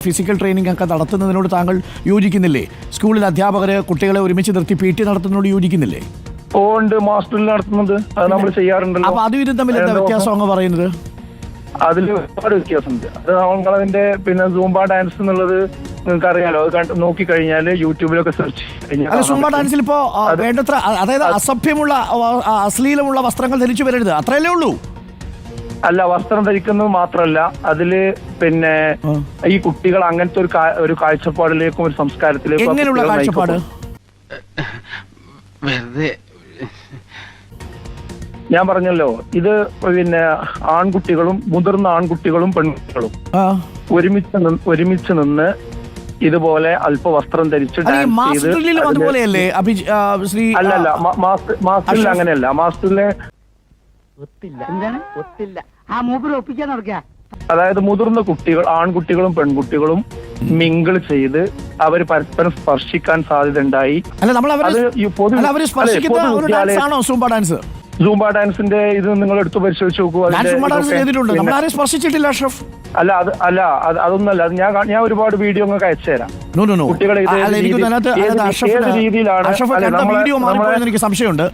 Physical training ഒക്കെ നടത്തുന്നതിനോട് താങ്കൾ യോജിക്കുന്നില്ലേ? സ്കൂളിൽ അധ്യാപകര് കുട്ടികളെ ഒരുമിച്ച് നിർത്തി PT നടത്തുന്നതിനോട് യോജിക്കുന്നില്ലേ? ഉണ്ട്, മാസ്റ്ററിൽ നടത്തുന്നത് അത് നമ്മൾ ചെയ്യാറുണ്ടല്ലോ. അപ്പൊ അത് ഇതും തമ്മിൽ എന്താ വ്യത്യാസം അങ്ങ് പറയുന്നത്? അതിൽ ഒരുപാട് വ്യത്യാസമുണ്ട്. അത് നമ്മളതിന്റെ സൂംബ ഡാൻസ് എന്നുള്ളത് നിങ്ങൾക്ക് അറിയാലോ. അത് നോക്കിക്കഴിഞ്ഞാൽ യൂട്യൂബിലൊക്കെ സെർച്ച് അല്ല, സൂംബ ഡാൻസിൽ ഇപ്പോ വേണ്ടത്ര, അതായത് അസഭ്യമുള്ള അശ്ലീലമുള്ള വസ്ത്രങ്ങൾ ധരിച്ചു വരരുത്, അത്രയല്ലേ ഉള്ളൂ? അല്ല, വസ്ത്രം ധരിക്കുന്നത് മാത്രമല്ല, അതില് ഈ കുട്ടികൾ അങ്ങനത്തെ ഒരു കാഴ്ചപ്പാടിലേക്കും ഒരു സംസ്കാരത്തിലേക്കും. എങ്ങനെയുള്ള കാഴ്ചപ്പാട്? ഞാൻ പറഞ്ഞല്ലോ, ഇത് ആൺകുട്ടികളും മുതിർന്ന ആൺകുട്ടികളും പെൺകുട്ടികളും ഒരുമിച്ച് നിന്ന് ഇതുപോലെ അല്പവസ്ത്രം ധരിച്ച് ഡാൻസ് ചെയ്ത്. അല്ലല്ല, മാസ്റ്ററിൽ അങ്ങനെയല്ല. മാസ്റ്ററിലെ അതായത് മുതിർന്ന കുട്ടികൾ, ആൺകുട്ടികളും പെൺകുട്ടികളും മിങ്കിൾ ചെയ്ത് അവർ പരസ്പരം സ്പർശിക്കാൻ സാധ്യത ഉണ്ടായി. സൂംബ ഡാൻസിന്റെ ഇത് നിങ്ങൾ എടുത്തു പരിശോധിച്ച് നോക്കൂ. അല്ല, അതൊന്നല്ല. ഞാൻ ഒരുപാട് വീഡിയോ നിങ്ങൾക്ക് അയച്ചു തരാം. കുട്ടികളെ സംശയമുണ്ട്.